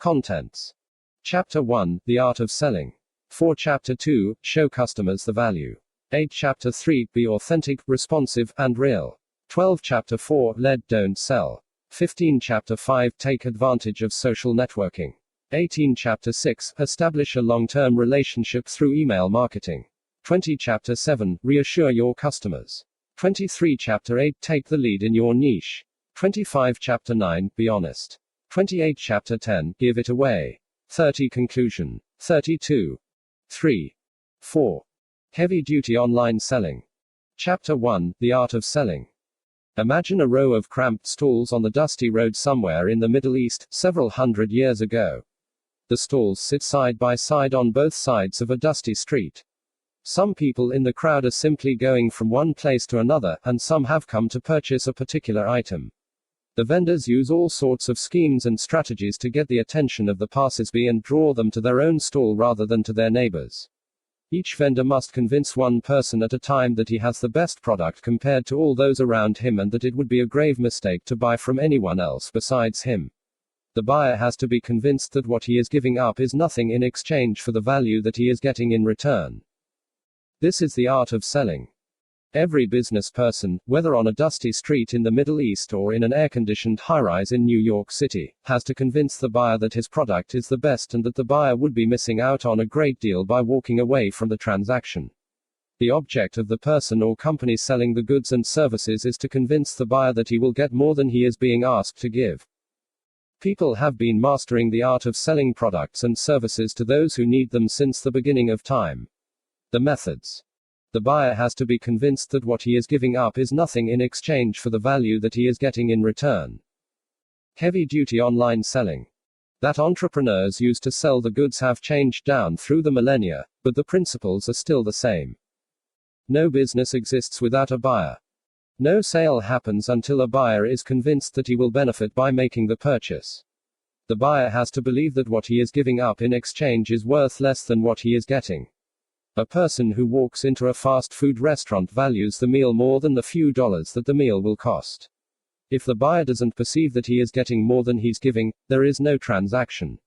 Contents. Chapter 1, The Art of Selling. 4 Chapter 2, Show Customers the Value. 8 Chapter 3, Be Authentic, Responsive, and Real. 12 Chapter 4, Lead, Don't Sell. 15 Chapter 5, Take Advantage of Social Networking. 18 Chapter 6, Establish a long-term relationship through email marketing. 20 Chapter 7, Reassure your customers. 23 Chapter 8, Take the lead in your niche. 25 Chapter 9, Be honest. 28 Chapter 10, Give it away. 30 Conclusion. 32. 3. 4. Heavy-duty online selling. Chapter 1, The Art of Selling. Imagine a row of cramped stalls on the dusty road somewhere in the Middle East, several hundred years ago. The stalls sit side by side on both sides of a dusty street. Some people in the crowd are simply going from one place to another, and some have come to purchase a particular item. The vendors use all sorts of schemes and strategies to get the attention of the passers-by and draw them to their own stall rather than to their neighbors. Each vendor must convince one person at a time that he has the best product compared to all those around him and that it would be a grave mistake to buy from anyone else besides him. The buyer has to be convinced that what he is giving up is nothing in exchange for the value that he is getting in return. This is the art of selling. Every business person, whether on a dusty street in the Middle East or in an air-conditioned high-rise in New York City, has to convince the buyer that his product is the best and that the buyer would be missing out on a great deal by walking away from the transaction. The object of the person or company selling the goods and services is to convince the buyer that he will get more than he is being asked to give. People have been mastering the art of selling products and services to those who need them since the beginning of time. The methods. The buyer has to be convinced that what he is giving up is nothing in exchange for the value that he is getting in return. Heavy-duty online selling. That entrepreneurs use to sell the goods have changed down through the millennia, but the principles are still the same. No business exists without a buyer. No sale happens until a buyer is convinced that he will benefit by making the purchase. The buyer has to believe that what he is giving up in exchange is worth less than what he is getting. A person who walks into a fast food restaurant values the meal more than the few dollars that the meal will cost. If the buyer doesn't perceive that he is getting more than he's giving, there is no transaction.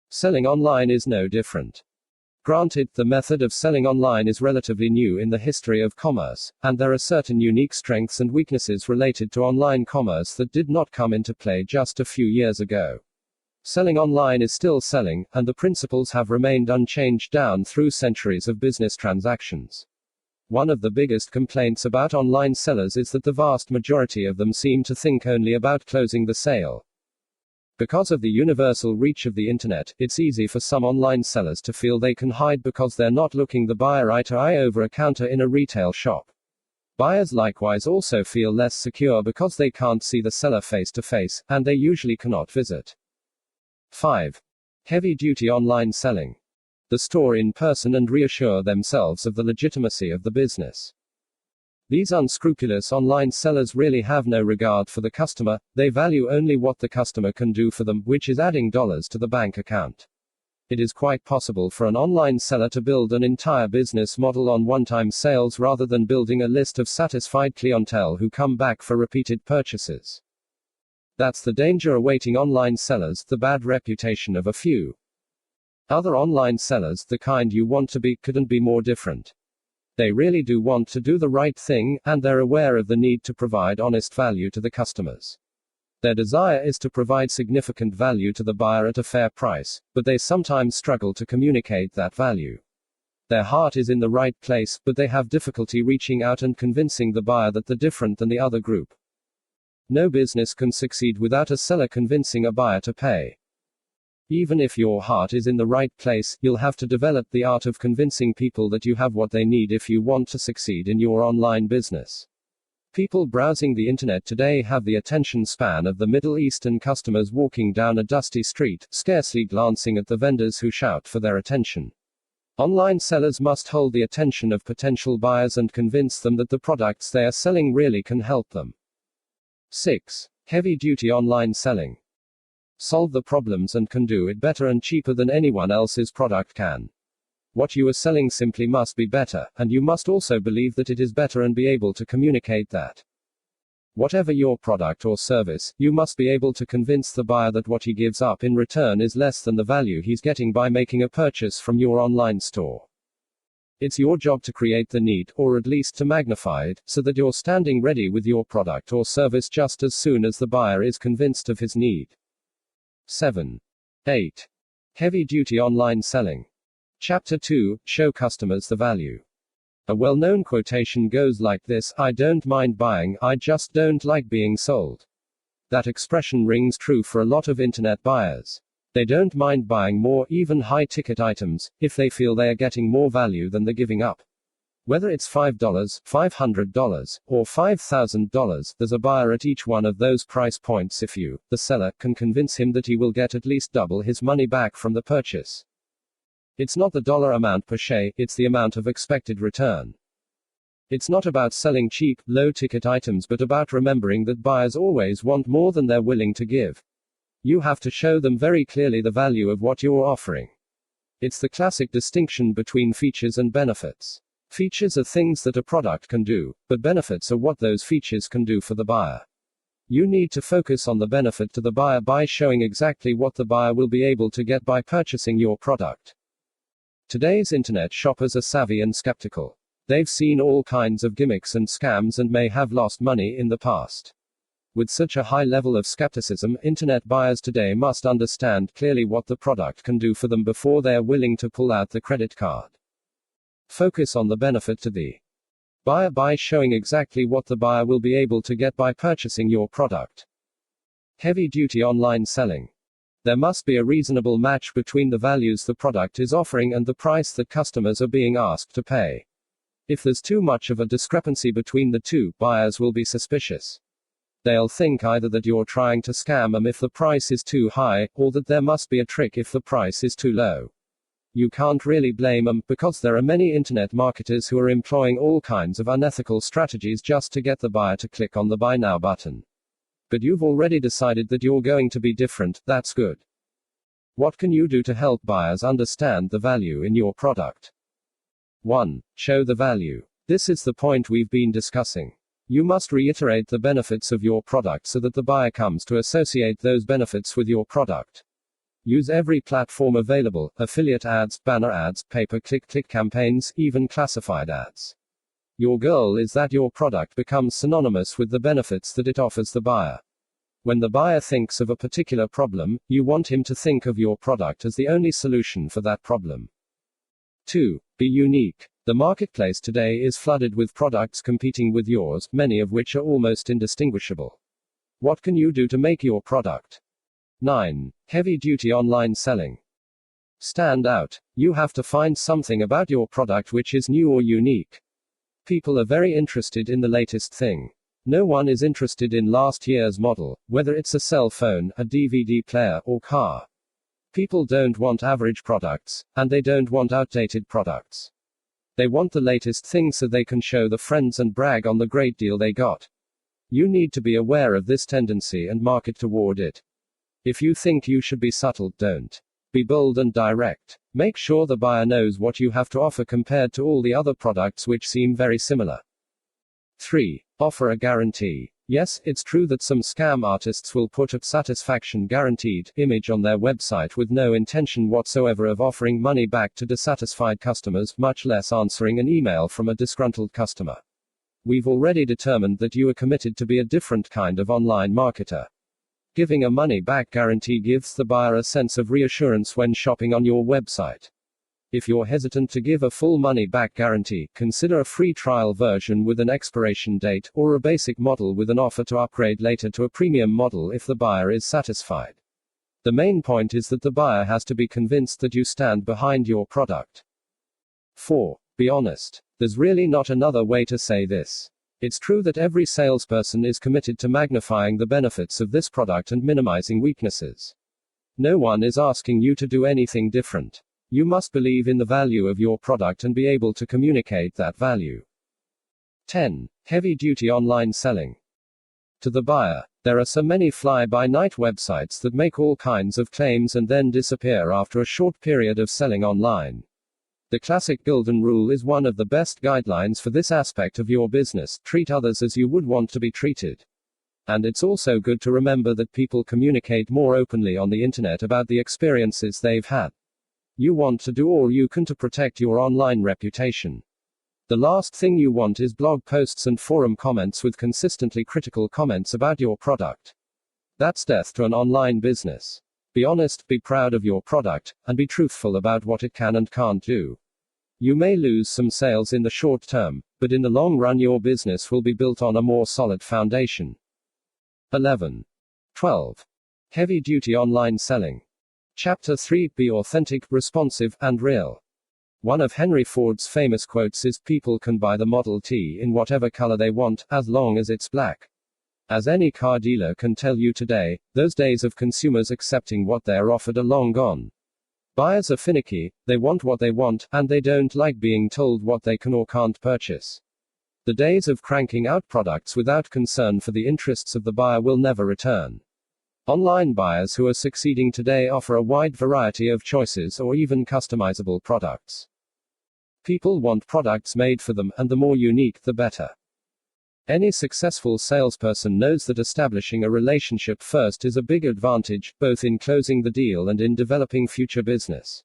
Selling online is no different. Granted, the method of selling online is relatively new in the history of commerce, and there are certain unique strengths and weaknesses related to online commerce that did not come into play just a few years ago. Selling online is still selling, and the principles have remained unchanged down through centuries of business transactions. One of the biggest complaints about online sellers is that the vast majority of them seem to think only about closing the sale. Because of the universal reach of the internet, it's easy for some online sellers to feel they can hide because they're not looking the buyer eye to eye over a counter in a retail shop. Buyers likewise also feel less secure because they can't see the seller face to face, and they usually cannot visit. 5. Heavy-duty online selling. The store in person and reassure themselves of the legitimacy of the business. These unscrupulous online sellers really have no regard for the customer, they value only what the customer can do for them, which is adding dollars to the bank account. It is quite possible for an online seller to build an entire business model on one-time sales rather than building a list of satisfied clientele who come back for repeated purchases. That's the danger awaiting online sellers, the bad reputation of a few. Other online sellers, the kind you want to be, couldn't be more different. They really do want to do the right thing, and they're aware of the need to provide honest value to the customers. Their desire is to provide significant value to the buyer at a fair price, but they sometimes struggle to communicate that value. Their heart is in the right place, but they have difficulty reaching out and convincing the buyer that they're different than the other group. No business can succeed without a seller convincing a buyer to pay. Even if your heart is in the right place, you'll have to develop the art of convincing people that you have what they need if you want to succeed in your online business. People browsing the internet today have the attention span of the Middle Eastern customers walking down a dusty street, scarcely glancing at the vendors who shout for their attention. Online sellers must hold the attention of potential buyers and convince them that the products they are selling really can help them. 6. Heavy-duty online selling. Solve the problems and can do it better and cheaper than anyone else's product can. What you are selling simply must be better, and you must also believe that it is better and be able to communicate that. Whatever your product or service, you must be able to convince the buyer that what he gives up in return is less than the value he's getting by making a purchase from your online store. It's your job to create the need, or at least to magnify it, so that you're standing ready with your product or service just as soon as the buyer is convinced of his need. 7. 8. Heavy duty online selling. Chapter 2. Show customers the value. A well-known quotation goes like this: "I don't mind buying, I just don't like being sold." That expression rings true for a lot of internet buyers. They don't mind buying more, even high-ticket items, if they feel they are getting more value than they're giving up. Whether it's $5, $500, or $5,000, there's a buyer at each one of those price points if you, the seller, can convince him that he will get at least double his money back from the purchase. It's not the dollar amount per se, it's the amount of expected return. It's not about selling cheap, low-ticket items but about remembering that buyers always want more than they're willing to give. You have to show them very clearly the value of what you're offering. It's the classic distinction between features and benefits. Features are things that a product can do, but benefits are what those features can do for the buyer. You need to focus on the benefit to the buyer by showing exactly what the buyer will be able to get by purchasing your product. Today's internet shoppers are savvy and skeptical. They've seen all kinds of gimmicks and scams and may have lost money in the past. With such a high level of skepticism, internet buyers today must understand clearly what the product can do for them before they are willing to pull out the credit card. Focus on the benefit to the buyer by showing exactly what the buyer will be able to get by purchasing your product. Heavy duty online selling. There must be a reasonable match between the values the product is offering and the price that customers are being asked to pay. If there's too much of a discrepancy between the two, buyers will be suspicious. They'll think either that you're trying to scam them if the price is too high, or that there must be a trick if the price is too low. You can't really blame them, because there are many internet marketers who are employing all kinds of unethical strategies just to get the buyer to click on the Buy Now button. But you've already decided that you're going to be different. That's good. What can you do to help buyers understand the value in your product? 1. Show the value. This is the point we've been discussing. You must reiterate the benefits of your product so that the buyer comes to associate those benefits with your product. Use every platform available: affiliate ads, banner ads, pay-per-click campaigns, even classified ads. Your goal is that your product becomes synonymous with the benefits that it offers the buyer. When the buyer thinks of a particular problem, you want him to think of your product as the only solution for that problem. 2. Be unique. The marketplace today is flooded with products competing with yours, many of which are almost indistinguishable. What can you do to make your product 9. Heavy duty online selling. Stand out. You have to find something about your product which is new or unique. People are very interested in the latest thing. No one is interested in last year's model, whether it's a cell phone, a DVD player, or car. People don't want average products, and they don't want outdated products. They want the latest thing so they can show the friends and brag on the great deal they got. You need to be aware of this tendency and market toward it. If you think you should be subtle, don't. Be bold and direct. Make sure the buyer knows what you have to offer compared to all the other products which seem very similar. 3. Offer a guarantee. Yes, it's true that some scam artists will put a satisfaction guaranteed image on their website with no intention whatsoever of offering money back to dissatisfied customers, much less answering an email from a disgruntled customer. We've already determined that you are committed to be a different kind of online marketer. Giving a money-back guarantee gives the buyer a sense of reassurance when shopping on your website. If you're hesitant to give a full money-back guarantee, consider a free trial version with an expiration date, or a basic model with an offer to upgrade later to a premium model if the buyer is satisfied. The main point is that the buyer has to be convinced that you stand behind your product. 4. Be honest. There's really not another way to say this. It's true that every salesperson is committed to magnifying the benefits of this product and minimizing weaknesses. No one is asking you to do anything different. You must believe in the value of your product and be able to communicate that value. 10. Heavy-duty online selling. To the buyer, there are so many fly-by-night websites that make all kinds of claims and then disappear after a short period of selling online. The classic golden rule is one of the best guidelines for this aspect of your business: treat others as you would want to be treated. And it's also good to remember that people communicate more openly on the internet about the experiences they've had. You want to do all you can to protect your online reputation. The last thing you want is blog posts and forum comments with consistently critical comments about your product. That's death to an online business. Be honest, be proud of your product, and be truthful about what it can and can't do. You may lose some sales in the short term, but in the long run your business will be built on a more solid foundation. 11. 12. Heavy-duty online selling. Chapter 3. Be authentic, responsive, and real. One of Henry Ford's famous quotes is, "People can buy the Model T in whatever color they want, as long as it's black." As any car dealer can tell you today, those days of consumers accepting what they're offered are long gone. Buyers are finicky, they want what they want, and they don't like being told what they can or can't purchase. The days of cranking out products without concern for the interests of the buyer will never return. Online buyers who are succeeding today offer a wide variety of choices or even customizable products. People want products made for them, and the more unique, the better. Any successful salesperson knows that establishing a relationship first is a big advantage, both in closing the deal and in developing future business.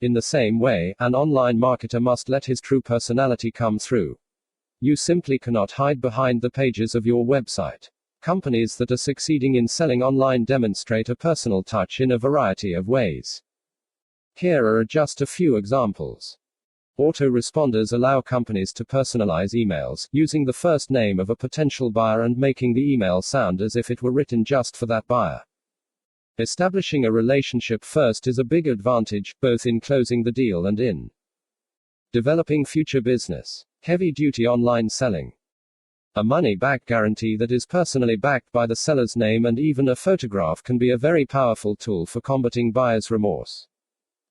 In the same way, an online marketer must let his true personality come through. You simply cannot hide behind the pages of your website. Companies that are succeeding in selling online demonstrate a personal touch in a variety of ways. Here are just a few examples. Autoresponders allow companies to personalize emails, using the first name of a potential buyer and making the email sound as if it were written just for that buyer. Establishing a relationship first is a big advantage, both in closing the deal and in developing future business. Heavy-duty online selling. A money-back guarantee that is personally backed by the seller's name and even a photograph can be a very powerful tool for combating buyer's remorse.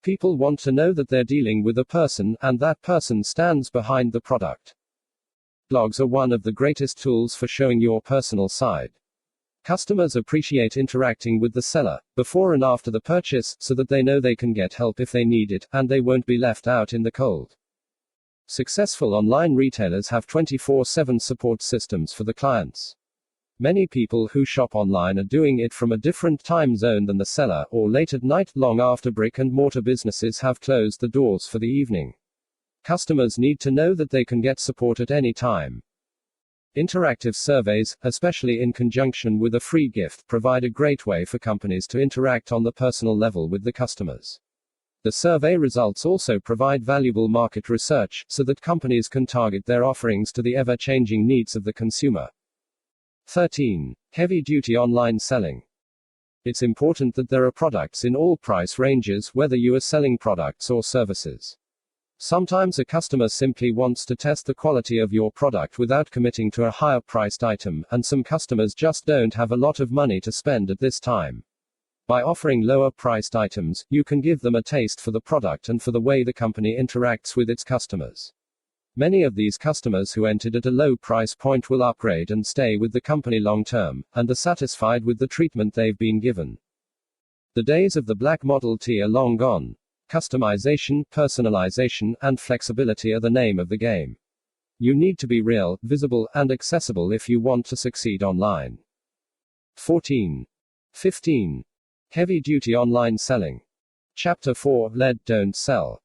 People want to know that they're dealing with a person, and that person stands behind the product. Blogs are one of the greatest tools for showing your personal side. Customers appreciate interacting with the seller, before and after the purchase, so that they know they can get help if they need it, and they won't be left out in the cold. Successful online retailers have 24/7 support systems for the clients. Many people who shop online are doing it from a different time zone than the seller, or late at night, long after brick-and-mortar businesses have closed the doors for the evening. Customers need to know that they can get support at any time. Interactive surveys, especially in conjunction with a free gift, provide a great way for companies to interact on the personal level with the customers. The survey results also provide valuable market research, so that companies can target their offerings to the ever-changing needs of the consumer. 13. Heavy-duty online selling. It's important that there are products in all price ranges, whether you are selling products or services. Sometimes a customer simply wants to test the quality of your product without committing to a higher-priced item, and some customers just don't have a lot of money to spend at this time. By offering lower-priced items, you can give them a taste for the product and for the way the company interacts with its customers. Many of these customers who entered at a low price point will upgrade and stay with the company long-term, and are satisfied with the treatment they've been given. The days of the black Model T are long gone. Customization, personalization, and flexibility are the name of the game. You need to be real, visible, and accessible if you want to succeed online. 14. 15. Heavy-duty online selling. Chapter 4. Lead, don't sell.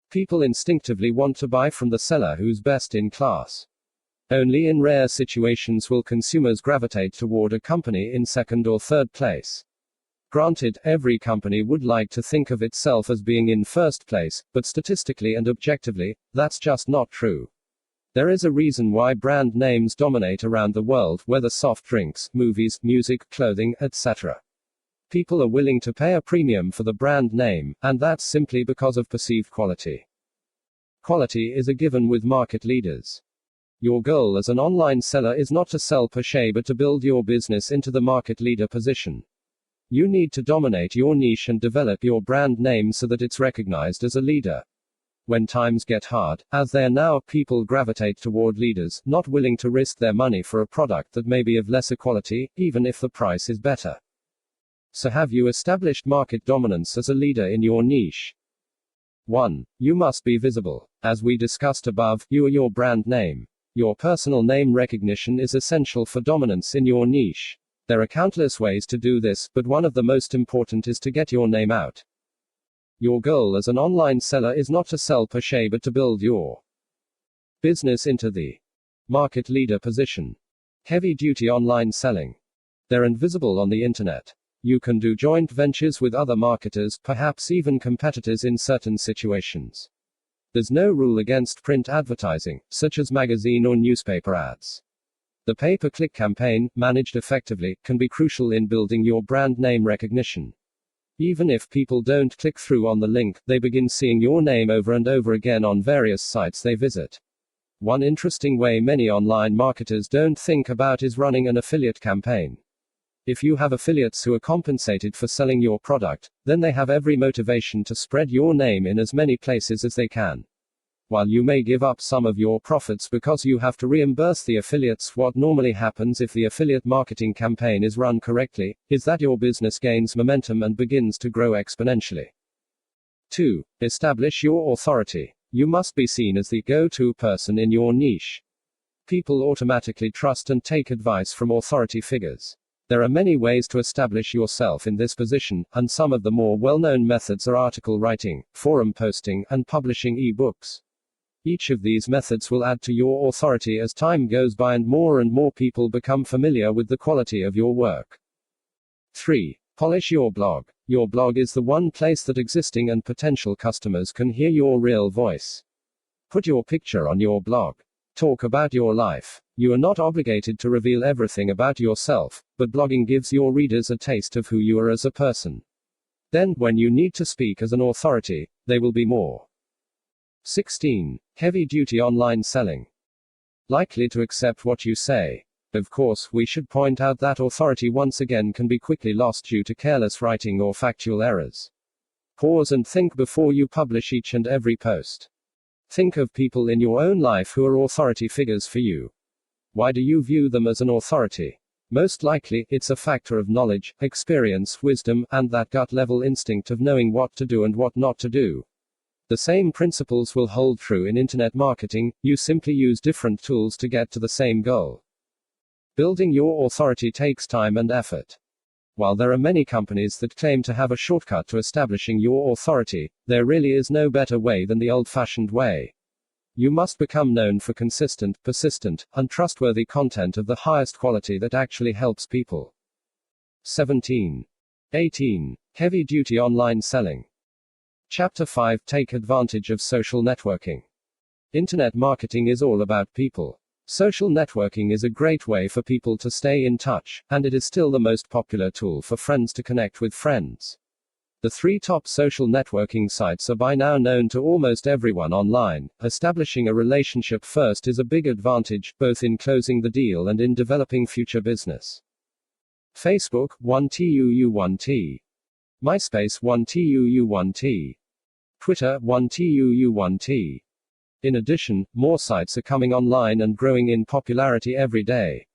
People instinctively want to buy from the seller who's best in class. Only in rare situations will consumers gravitate toward a company in second or third place. Granted, every company would like to think of itself as being in first place, but statistically and objectively, that's just not true. There is a reason why brand names dominate around the world, whether soft drinks, movies, music, clothing, etc. People are willing to pay a premium for the brand name, and that's simply because of perceived quality. Quality is a given with market leaders. Your goal as an online seller is not to sell per se but to build your business into the market leader position. You need to dominate your niche and develop your brand name so that it's recognized as a leader. When times get hard, as they are now, people gravitate toward leaders, not willing to risk their money for a product that may be of lesser quality, even if the price is better. So have you established market dominance as a leader in your niche? 1. You must be visible. As we discussed above, you are your brand name. Your personal name recognition is essential for dominance in your niche. There are countless ways to do this, but one of the most important is to get your name out. Your goal as an online seller is not to sell per se but to build your business into the market leader position. Heavy duty online selling. They're invisible on the internet. You can do joint ventures with other marketers, perhaps even competitors in certain situations. There's no rule against print advertising, such as magazine or newspaper ads. The pay-per-click campaign, managed effectively, can be crucial in building your brand name recognition. Even if people don't click through on the link, they begin seeing your name over and over again on various sites they visit. One interesting way many online marketers don't think about is running an affiliate campaign. If you have affiliates who are compensated for selling your product, then they have every motivation to spread your name in as many places as they can. While you may give up some of your profits because you have to reimburse the affiliates, what normally happens if the affiliate marketing campaign is run correctly, is that your business gains momentum and begins to grow exponentially. 2. Establish your authority. You must be seen as the go-to person in your niche. People automatically trust and take advice from authority figures. There are many ways to establish yourself in this position, and some of the more well-known methods are article writing, forum posting, and publishing e-books. Each of these methods will add to your authority as time goes by and more people become familiar with the quality of your work. 3. Polish your blog. Your blog is the one place that existing and potential customers can hear your real voice. Put your picture on your blog. Talk about your life. You are not obligated to reveal everything about yourself, but blogging gives your readers a taste of who you are as a person. Then, when you need to speak as an authority, they will be more. 16. Heavy-duty online selling. Likely to accept what you say. Of course, we should point out that authority once again can be quickly lost due to careless writing or factual errors. Pause and think before you publish each and every post. Think of people in your own life who are authority figures for you. Why do you view them as an authority? Most likely, it's a factor of knowledge, experience, wisdom, and that gut-level instinct of knowing what to do and what not to do. The same principles will hold true in internet marketing. You simply use different tools to get to the same goal. Building your authority takes time and effort. While there are many companies that claim to have a shortcut to establishing your authority, there really is no better way than the old-fashioned way. You must become known for consistent, persistent, and trustworthy content of the highest quality that actually helps people. 17. 18. Heavy-duty online selling. Chapter 5. Take advantage of social networking. Internet marketing is all about people. Social networking is a great way for people to stay in touch, and it is still the most popular tool for friends to connect with friends. The 3 top social networking sites are by now known to almost everyone online. Establishing a relationship first is a big advantage, both in closing the deal and in developing future business. Facebook, 1TUU1T. MySpace, 1TUU1T. Twitter, 1TUU1T. In addition, more sites are coming online and growing in popularity every day.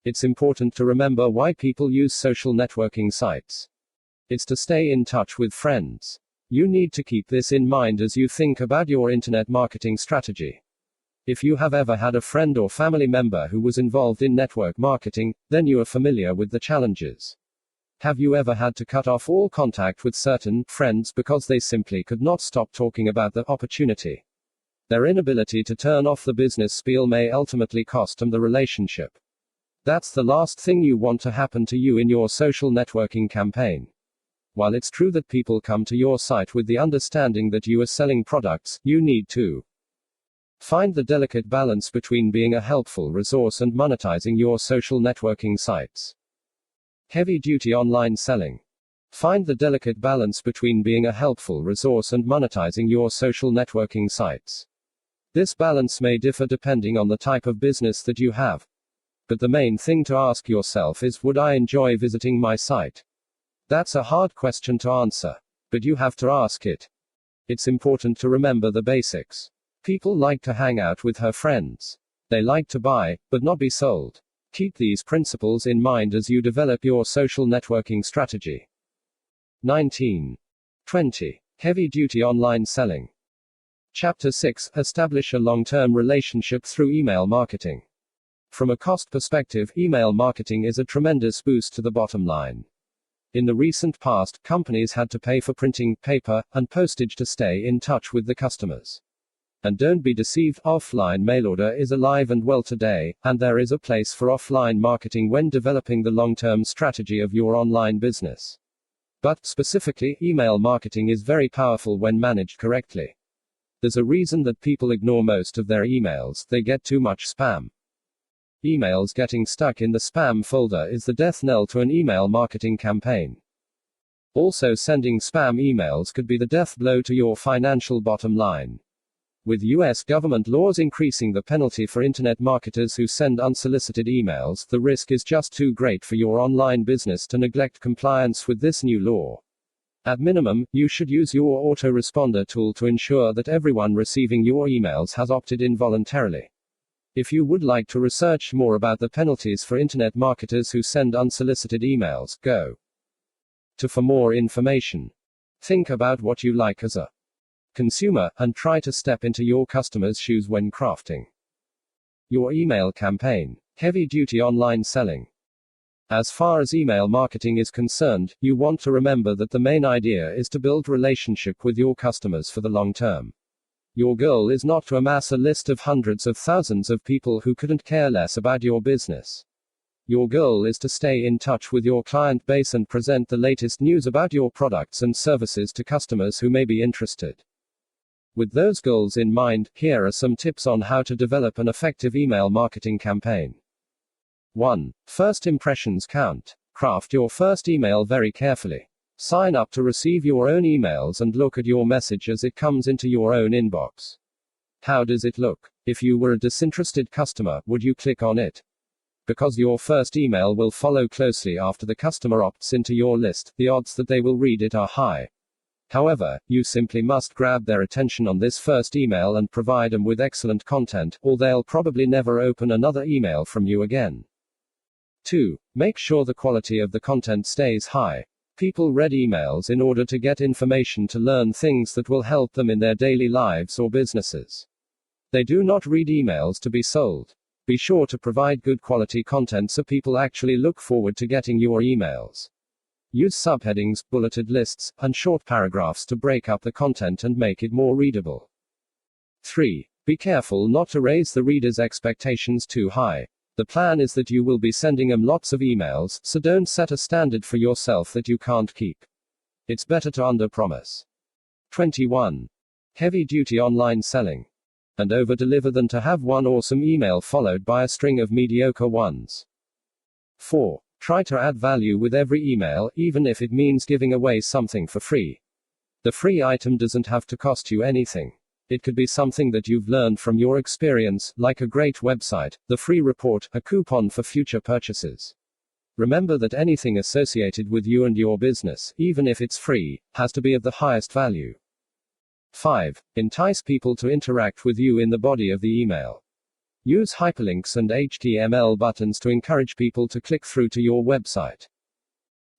It's important to remember why people use social networking sites. It's to stay in touch with friends. You need to keep this in mind as you think about your internet marketing strategy. If you have ever had a friend or family member who was involved in network marketing, then you are familiar with the challenges. Have you ever had to cut off all contact with certain friends because they simply could not stop talking about the opportunity? Their inability to turn off the business spiel may ultimately cost them the relationship. That's the last thing you want to happen to you in your social networking campaign. While it's true that people come to your site with the understanding that you are selling products, you need to find the delicate balance between being a helpful resource and monetizing your social networking sites. Heavy-duty online selling. Find the delicate balance between being a helpful resource and monetizing your social networking sites. This balance may differ depending on the type of business that you have. But the main thing to ask yourself is, would I enjoy visiting my site? That's a hard question to answer. But you have to ask it. It's important to remember the basics. People like to hang out with her friends. They like to buy, but not be sold. Keep these principles in mind as you develop your social networking strategy. 19. 20. Heavy-duty online selling. Chapter 6: Establish a long-term relationship through email marketing. From a cost perspective, email marketing is a tremendous boost to the bottom line. In the recent past, companies had to pay for printing, paper, and postage to stay in touch with the customers. And don't be deceived, offline mail order is alive and well today, and there is a place for offline marketing when developing the long-term strategy of your online business. But, specifically, email marketing is very powerful when managed correctly. There's a reason that people ignore most of their emails: they get too much spam. Emails getting stuck in the spam folder is the death knell to an email marketing campaign. Also, sending spam emails could be the death blow to your financial bottom line. With US government laws increasing the penalty for internet marketers who send unsolicited emails, the risk is just too great for your online business to neglect compliance with this new law. At minimum, you should use your autoresponder tool to ensure that everyone receiving your emails has opted in voluntarily. If you would like to research more about the penalties for internet marketers who send unsolicited emails, go to for more information. Think about what you like as a consumer, and try to step into your customers' shoes when crafting your email campaign. Heavy-duty online selling. As far as email marketing is concerned, you want to remember that the main idea is to build relationship with your customers for the long term. Your goal is not to amass a list of hundreds of thousands of people who couldn't care less about your business. Your goal is to stay in touch with your client base and present the latest news about your products and services to customers who may be interested. With those goals in mind, here are some tips on how to develop an effective email marketing campaign. 1. First impressions count. Craft your first email very carefully. Sign up to receive your own emails and look at your message as it comes into your own inbox. How does it look? If you were a disinterested customer, would you click on it? Because your first email will follow closely after the customer opts into your list, the odds that they will read it are high. However, you simply must grab their attention on this first email and provide them with excellent content, or they'll probably never open another email from you again. 2. Make sure the quality of the content stays high. People read emails in order to get information, to learn things that will help them in their daily lives or businesses. They do not read emails to be sold. Be sure to provide good quality content so people actually look forward to getting your emails. Use subheadings, bulleted lists, and short paragraphs to break up the content and make it more readable. 3. Be careful not to raise the reader's expectations too high. The plan is that you will be sending them lots of emails, so don't set a standard for yourself that you can't keep. It's better to underpromise. 21. Heavy-duty online selling. And over-deliver than to have one awesome email followed by a string of mediocre ones. 4. Try to add value with every email, even if it means giving away something for free. The free item doesn't have to cost you anything. It could be something that you've learned from your experience, like a great website, the free report, a coupon for future purchases. Remember that anything associated with you and your business, even if it's free, has to be of the highest value. 5. Entice people to interact with you in the body of the email. Use hyperlinks and HTML buttons to encourage people to click through to your website.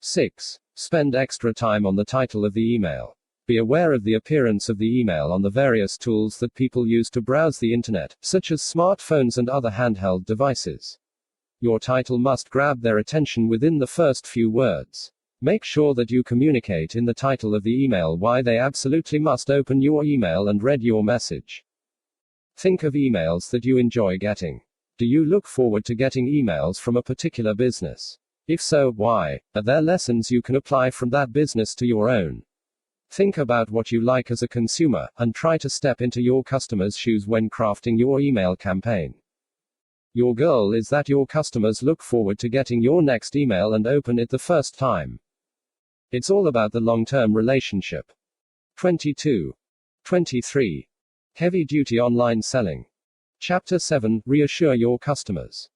6. Spend extra time on the title of the email. Be aware of the appearance of the email on the various tools that people use to browse the internet, such as smartphones and other handheld devices. Your title must grab their attention within the first few words. Make sure that you communicate in the title of the email why they absolutely must open your email and read your message. Think of emails that you enjoy getting. Do you look forward to getting emails from a particular business? If so, why? Are there lessons you can apply from that business to your own? Think about what you like as a consumer, and try to step into your customers' shoes when crafting your email campaign. Your goal is that your customers look forward to getting your next email and open it the first time. It's all about the long-term relationship. 22. 23. Heavy-duty online selling. Chapter 7. Reassure your customers.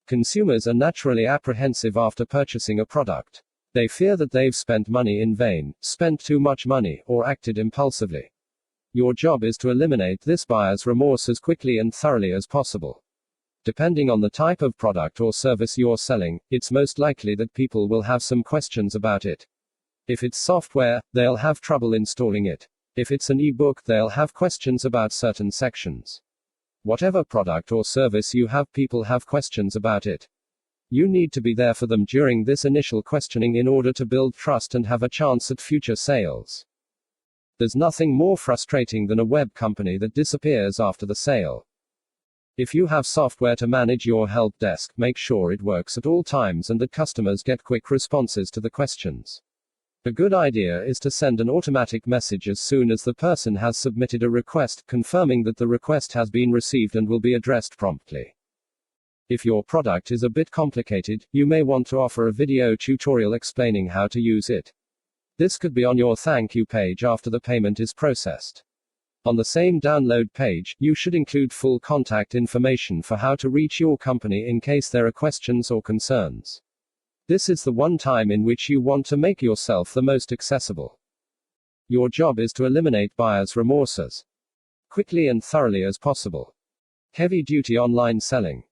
Consumers are naturally apprehensive after purchasing a product. They fear that they've spent money in vain, spent too much money, or acted impulsively. Your job is to eliminate this buyer's remorse as quickly and thoroughly as possible. Depending on the type of product or service you're selling, it's most likely that people will have some questions about it. If it's software, they'll have trouble installing it. If it's an ebook, they'll have questions about certain sections. Whatever product or service you have, people have questions about it. You need to be there for them during this initial questioning in order to build trust and have a chance at future sales. There's nothing more frustrating than a web company that disappears after the sale. If you have software to manage your help desk, make sure it works at all times and that customers get quick responses to the questions. A good idea is to send an automatic message as soon as the person has submitted a request, confirming that the request has been received and will be addressed promptly. If your product is a bit complicated, you may want to offer a video tutorial explaining how to use it. This could be on your thank you page after the payment is processed. On the same download page, you should include full contact information for how to reach your company in case there are questions or concerns. This is the one time in which you want to make yourself the most accessible. Your job is to eliminate buyer's remorse as quickly and thoroughly as possible. Heavy-duty online selling.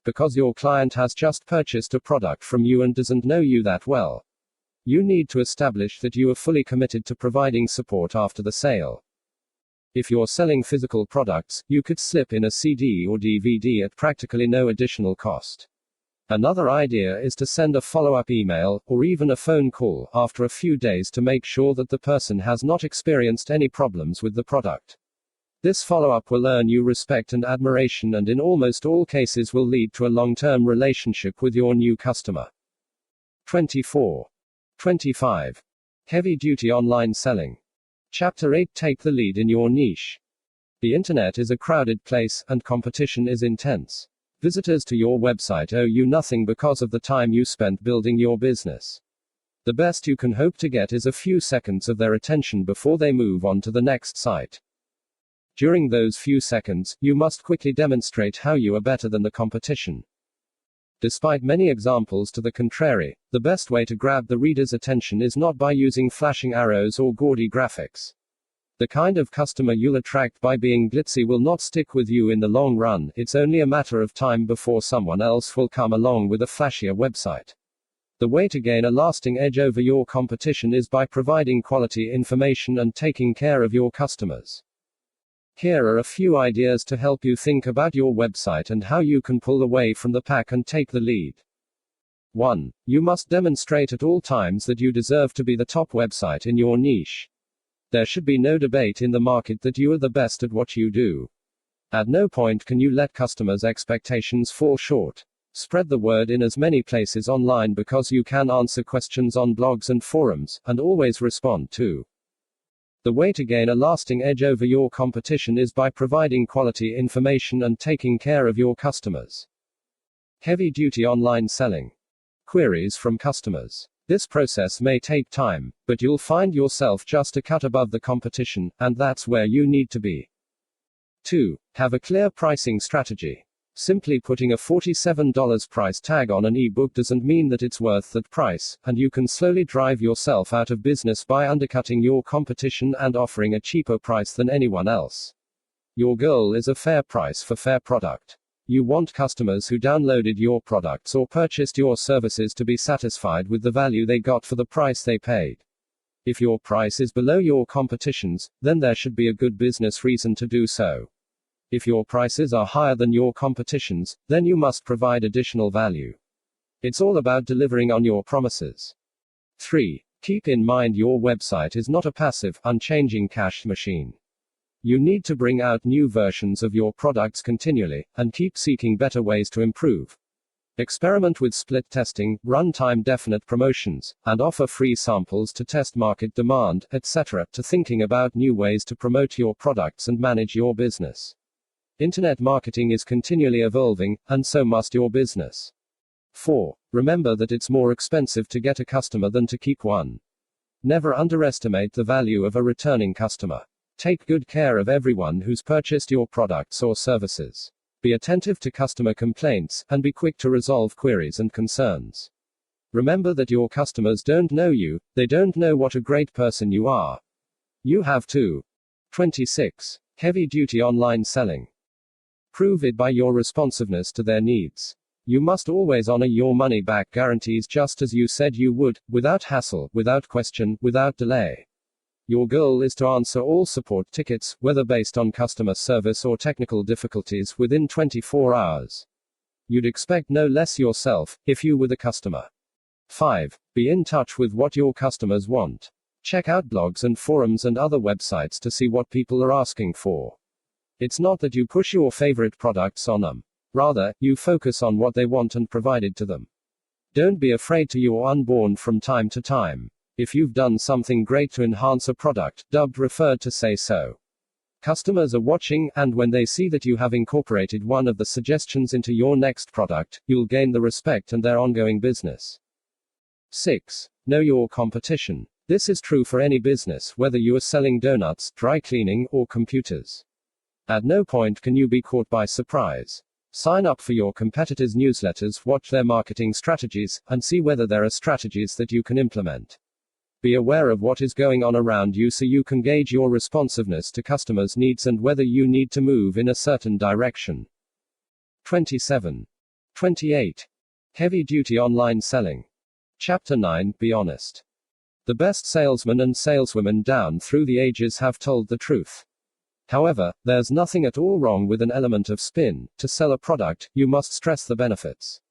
Because your client has just purchased a product from you and doesn't know you that well, you need to establish that you are fully committed to providing support after the sale. If you're selling physical products, you could slip in a CD or DVD at practically no additional cost. Another idea is to send a follow-up email, or even a phone call, after a few days to make sure that the person has not experienced any problems with the product. This follow-up will earn you respect and admiration and in almost all cases will lead to a long-term relationship with your new customer. 24. 25. Heavy-duty online selling. Chapter 8. Take the lead in your niche. The internet is a crowded place, and competition is intense. Visitors to your website owe you nothing because of the time you spent building your business. The best you can hope to get is a few seconds of their attention before they move on to the next site. During those few seconds, you must quickly demonstrate how you are better than the competition. Despite many examples to the contrary, the best way to grab the reader's attention is not by using flashing arrows or gaudy graphics. The kind of customer you'll attract by being glitzy will not stick with you in the long run. It's only a matter of time before someone else will come along with a flashier website. The way to gain a lasting edge over your competition is by providing quality information and taking care of your customers. Here are a few ideas to help you think about your website and how you can pull away from the pack and take the lead. 1. You must demonstrate at all times that you deserve to be the top website in your niche. There should be no debate in the market that you are the best at what you do. At no point can you let customers' expectations fall short. Spread the word in as many places online because you can answer questions on blogs and forums, and always respond to. The way to gain a lasting edge over your competition is by providing quality information and taking care of your customers. Heavy-duty online selling. Queries from customers. This process may take time, but you'll find yourself just a cut above the competition, and that's where you need to be. 2. Have a clear pricing strategy. Simply putting a $47 price tag on an ebook doesn't mean that it's worth that price, and you can slowly drive yourself out of business by undercutting your competition and offering a cheaper price than anyone else. Your goal is a fair price for fair product. You want customers who downloaded your products or purchased your services to be satisfied with the value they got for the price they paid. If your price is below your competition's, then there should be a good business reason to do so. If your prices are higher than your competition's, then you must provide additional value. It's all about delivering on your promises. 3. Keep in mind your website is not a passive, unchanging cash machine. You need to bring out new versions of your products continually, and keep seeking better ways to improve. Experiment with split testing, run time-definite promotions, and offer free samples to test market demand, etc., to thinking about new ways to promote your products and manage your business. Internet marketing is continually evolving, and so must your business. 4. Remember that it's more expensive to get a customer than to keep one. Never underestimate the value of a returning customer. Take good care of everyone who's purchased your products or services. Be attentive to customer complaints, and be quick to resolve queries and concerns. Remember that your customers don't know you, they don't know what a great person you are. You have to. 26. Heavy-duty online selling. Prove it by your responsiveness to their needs. You must always honor your money-back guarantees just as you said you would, without hassle, without question, without delay. Your goal is to answer all support tickets, whether based on customer service or technical difficulties, within 24 hours. You'd expect no less yourself, if you were the customer. 5. Be in touch with what your customers want. Check out blogs and forums and other websites to see what people are asking for. It's not that you push your favorite products on them. Rather, you focus on what they want and provide it to them. Don't be afraid to your unborn from time to time. If you've done something great to enhance a product, dubbed referred to, say so. Customers are watching, and when they see that you have incorporated one of the suggestions into your next product, you'll gain the respect and their ongoing business. 6. Know your competition. This is true for any business, whether you are selling donuts, dry cleaning, or computers. At no point can you be caught by surprise. Sign up for your competitors' newsletters, watch their marketing strategies, and see whether there are strategies that you can implement. Be aware of what is going on around you so you can gauge your responsiveness to customers' needs and whether you need to move in a certain direction. 27. 28. Heavy-duty online selling. Chapter 9. Be honest. The best salesmen and saleswomen down through the ages have told the truth. However, there's nothing at all wrong with an element of spin. To sell a product, you must stress the benefits.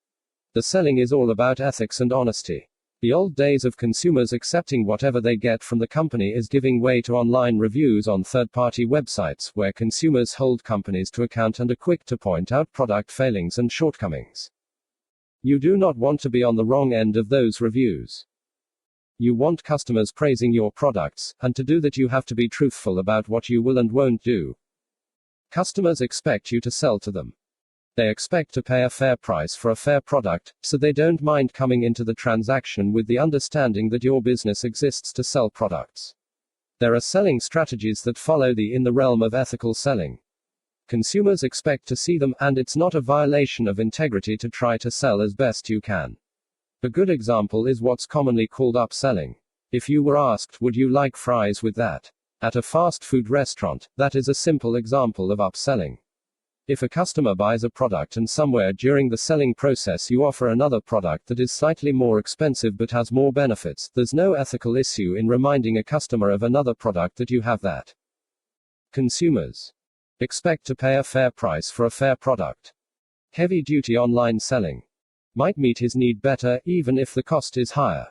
The selling is all about ethics and honesty. The old days of consumers accepting whatever they get from the company is giving way to online reviews on third-party websites, where consumers hold companies to account and are quick to point out product failings and shortcomings. You do not want to be on the wrong end of those reviews. You want customers praising your products, and to do that you have to be truthful about what you will and won't do. Customers expect you to sell to them. They expect to pay a fair price for a fair product, so they don't mind coming into the transaction with the understanding that your business exists to sell products. There are selling strategies that follow in the realm of ethical selling. Consumers expect to see them, and it's not a violation of integrity to try to sell as best you can. A good example is what's commonly called upselling. If you were asked, would you like fries with that? At a fast food restaurant, that is a simple example of upselling. If a customer buys a product and somewhere during the selling process you offer another product that is slightly more expensive but has more benefits, there's no ethical issue in reminding a customer of another product that you have that. Consumers expect to pay a fair price for a fair product. Heavy-duty online selling might meet his need better, even if the cost is higher.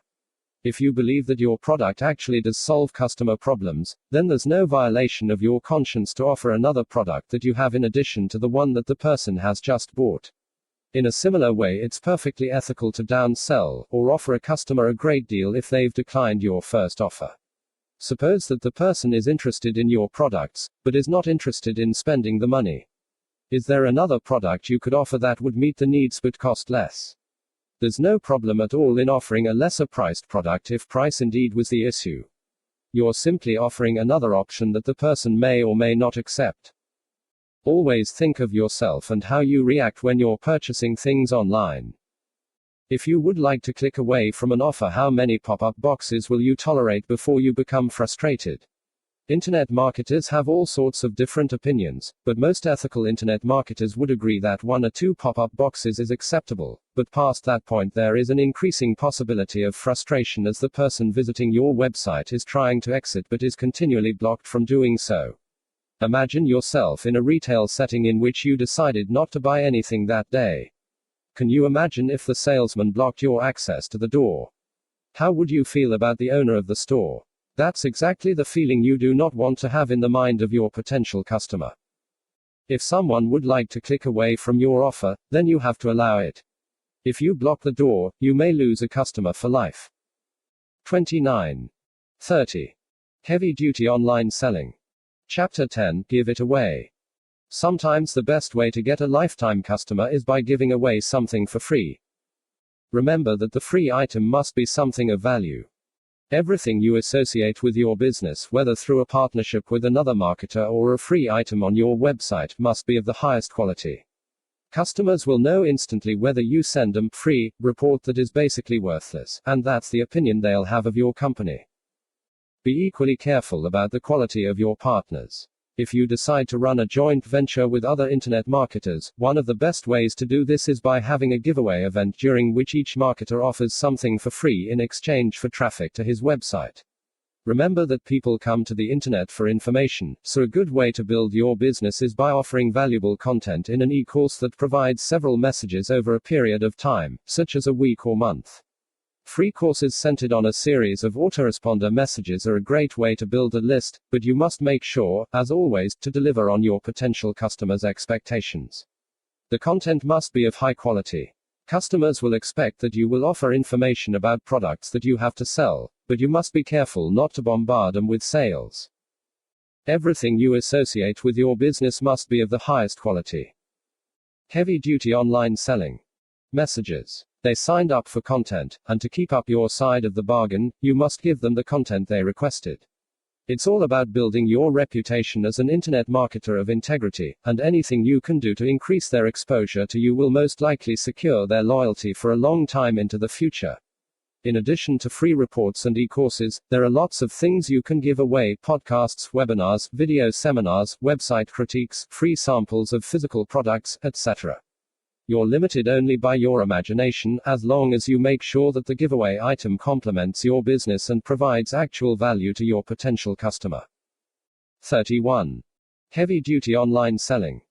If you believe that your product actually does solve customer problems, then there's no violation of your conscience to offer another product that you have in addition to the one that the person has just bought. In a similar way, it's perfectly ethical to downsell, or offer a customer a great deal if they've declined your first offer. Suppose that the person is interested in your products, but is not interested in spending the money. Is there another product you could offer that would meet the needs but cost less? There's no problem at all in offering a lesser priced product if price indeed was the issue. You're simply offering another option that the person may or may not accept. Always think of yourself and how you react when you're purchasing things online. If you would like to click away from an offer, how many pop-up boxes will you tolerate before you become frustrated? Internet marketers have all sorts of different opinions, but most ethical internet marketers would agree that 1 or 2 pop-up boxes is acceptable, but past that point there is an increasing possibility of frustration as the person visiting your website is trying to exit but is continually blocked from doing so. Imagine yourself in a retail setting in which you decided not to buy anything that day. Can you imagine if the salesman blocked your access to the door? How would you feel about the owner of the store? That's exactly the feeling you do not want to have in the mind of your potential customer. If someone would like to click away from your offer, then you have to allow it. If you block the door, you may lose a customer for life. 29. 30. Heavy-duty online selling. Chapter 10. Give it away. Sometimes the best way to get a lifetime customer is by giving away something for free. Remember that the free item must be something of value. Everything you associate with your business, whether through a partnership with another marketer or a free item on your website, must be of the highest quality. Customers will know instantly whether you send them free report that is basically worthless, and that's the opinion they'll have of your company. Be equally careful about the quality of your partners. If you decide to run a joint venture with other internet marketers, one of the best ways to do this is by having a giveaway event during which each marketer offers something for free in exchange for traffic to his website. Remember that people come to the internet for information, so a good way to build your business is by offering valuable content in an e-course that provides several messages over a period of time, such as a week or month. Free courses centered on a series of autoresponder messages are a great way to build a list, but you must make sure, as always, to deliver on your potential customers' expectations. The content must be of high quality. Customers will expect that you will offer information about products that you have to sell, but you must be careful not to bombard them with sales. Everything you associate with your business must be of the highest quality. Heavy-duty online selling. Messages. They signed up for content, and to keep up your side of the bargain, you must give them the content they requested. It's all about building your reputation as an internet marketer of integrity, and anything you can do to increase their exposure to you will most likely secure their loyalty for a long time into the future. In addition to free reports and e-courses, there are lots of things you can give away: podcasts, webinars, video seminars, website critiques, free samples of physical products, etc. You're limited only by your imagination, as long as you make sure that the giveaway item complements your business and provides actual value to your potential customer. 31. Heavy-duty online selling.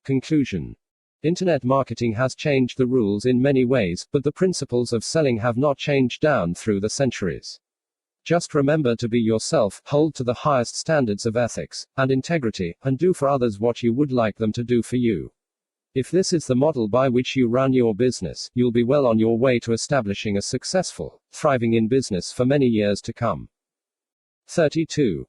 Conclusion. Internet marketing has changed the rules in many ways, but the principles of selling have not changed down through the centuries. Just remember to be yourself, hold to the highest standards of ethics and integrity, and do for others what you would like them to do for you. If this is the model by which you run your business, you'll be well on your way to establishing a successful, thriving in business for many years to come. 32.